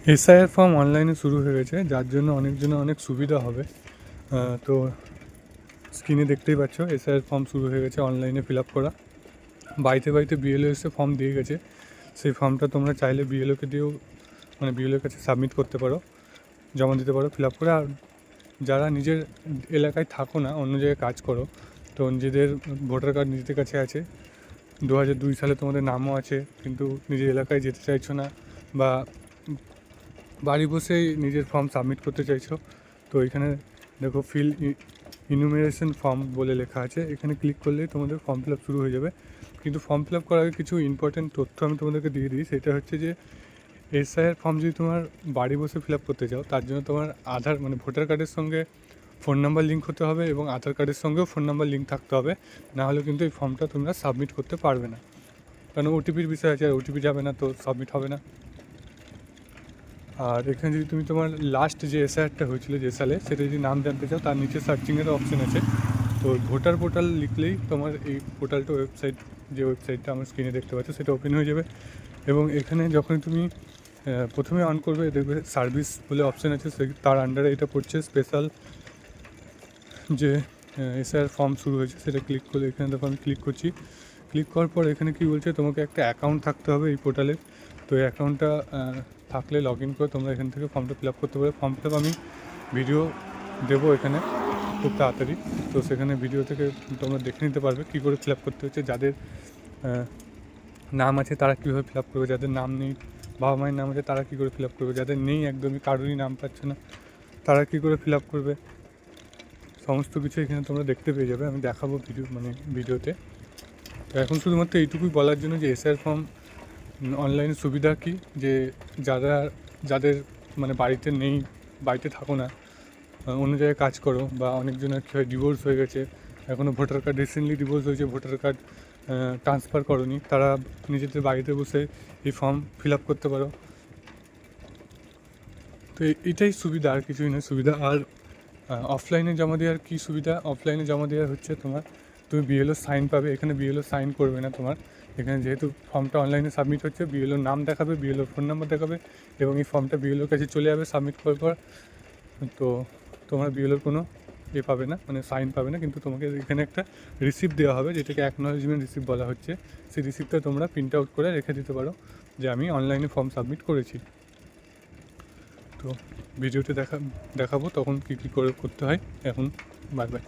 SIR form অনলাইনে শুরু হয়ে গেছে, যার জন্য অনেকজনের অনেক সুবিধা হবে। তো স্ক্রিনে দেখতেই পাচ্ছ এসআইআর ফর্ম শুরু হয়ে গেছে অনলাইনে ফিল আপ করা। বাড়িতে বাড়িতে বিএলও এসে ফর্ম দিয়ে গেছে। সেই ফর্মটা তোমরা চাইলে বিএলওকে দিয়েও মানে বিএলওর কাছে সাবমিট করতে পারো, জমা দিতে পারো ফিল আপ করে। আর যারা নিজের এলাকায় থাকো না, অন্য জায়গায় কাজ করো, তো নিজেদের ভোটার কার্ড নিজেদের কাছে আছে, 2002 সালে তোমাদের নামও আছে, কিন্তু নিজের এলাকায় যেতে চাইছো না বা বাড়ি বসেই নিজের ফর্ম সাবমিট করতে চাইছো, তো এখানে দেখো ফিল ইনুমেরেশন ফর্ম বলে লেখা আছে, এখানে ক্লিক করলেই তোমাদের ফর্ম ফিল আপ শুরু হয়ে যাবে। কিন্তু ফর্ম ফিল আপ করার আগে কিছু ইম্পর্টেন্ট তথ্য আমি তোমাদেরকে দিয়ে দিই। সেটা হচ্ছে যে এসআইআর ফর্ম যদি তোমার বাড়ি বসে ফিল আপ করতে চাও, তার জন্য তোমার আধার মানে ভোটার কার্ডের সঙ্গে ফোন নাম্বার লিঙ্ক হতে হবে এবং আধার কার্ডের সঙ্গেও ফোন নাম্বার লিঙ্ক থাকতে হবে, নাহলে কিন্তু এই ফর্মটা তোমরা সাবমিট করতে পারবে না। কারণ ওটিপির বিষয় আছে, আর ওটিপি যাবে না, তো সাবমিট হবে না। আর এখানে যদি তুমি তোমার লাস্ট যে এসআইআরটা হয়েছিল যে সালে, সেটা যদি নাম জানতে চাও, তার নিচে সার্চিংয়ের অপশন আছে। তো ভোটার পোর্টাল লিখলেই তোমার এই পোর্টালটা যে ওয়েবসাইটটা আমার স্ক্রিনে দেখতে পাচ্ছ, সেটা ওপেন হয়ে যাবে। এবং এখানে যখন তুমি প্রথমে অন করবে, দেখবে সার্ভিস বলে অপশান আছে, তার আন্ডারে এটা পড়ছে স্পেশাল যে এসআইআর ফর্ম শুরু হয়েছে, সেটা ক্লিক করলে এখানে দেখো আমি ক্লিক করছি। ক্লিক করার পর এখানে কী বলছে, তোমাকে একটা অ্যাকাউন্ট থাকতে হবে এই পোর্টালে। তো এই অ্যাকাউন্টটা থাকলে লগ ইন করে তোমরা এখান থেকে ফর্মটা ফিল আপ করতে পারো। ফর্ম ফিল আপ আমি ভিডিও দেবো এখানে খুব তাড়াতাড়ি, তো সেখানে ভিডিও থেকে তোমরা দেখে নিতে পারবে কী করে ফিল আপ করতে হচ্ছে। যাদের নাম আছে তারা কীভাবে ফিল আপ করবে, যাদের নাম নেই, বাবা মায়ের নাম আছে তারা কী করে ফিল আপ করবে, যাদের নেই একদমই কারোরই নাম পাচ্ছে না তারা কী করে ফিল আপ করবে, সমস্ত কিছু এখানে তোমরা দেখতে পেয়ে যাবে। আমি দেখাবো ভিডিওতে। তো এখন শুধুমাত্র এইটুকুই বলার জন্য যে এসআইআর ফর্ম অনলাইনে সুবিধা কী, যে যাদের মানে বাড়িতে নেই, বাড়িতে থাকো না, অন্য জায়গায় কাজ করো, বা অনেকজনের কী হয় ডিভোর্স হয়ে গেছে, এখনও ভোটার কার্ড রিসেন্টলি ডিভোর্স হয়েছে, ভোটার কার্ড ট্রান্সফার করোনি, তারা নিজেদের বাড়িতে বসে এই ফর্ম ফিল আপ করতে পারো। তো এটাই সুবিধা, আর কিছুই নয় সুবিধা। আর অফলাইনে জমা দেওয়ার কী সুবিধা, অফলাইনে জমা দেওয়ার হচ্ছে তুমি বিএলও সাইন পাবে। এখানে বিএলও সাইন করবে না তোমার, এখানে যেহেতু ফর্মটা অনলাইনে সাবমিট হচ্ছে, বিএলওর নাম দেখাবে, বিএলওর ফোন নাম্বার দেখাবে, এবং এই ফর্মটা বিএলওর কাছে চলে যাবে সাবমিট করার পর। তো তোমার বিএলওর কোনো পাবে না, মানে সাইন পাবে না, কিন্তু তোমাকে এখানে একটা রিসিপ্ট দেওয়া হবে, যেটাকে অ্যাকনলেজমেন্ট রিসিপ্ট বলা হচ্ছে। সেই রিসিপ্টটা তোমরা প্রিন্ট আউট করে রেখে দিতে পারো যে আমি অনলাইনে ফর্ম সাবমিট করেছি। তো ভিডিওতে দেখাবো তখন কী করে করতে হয়। এখন বাই বাই।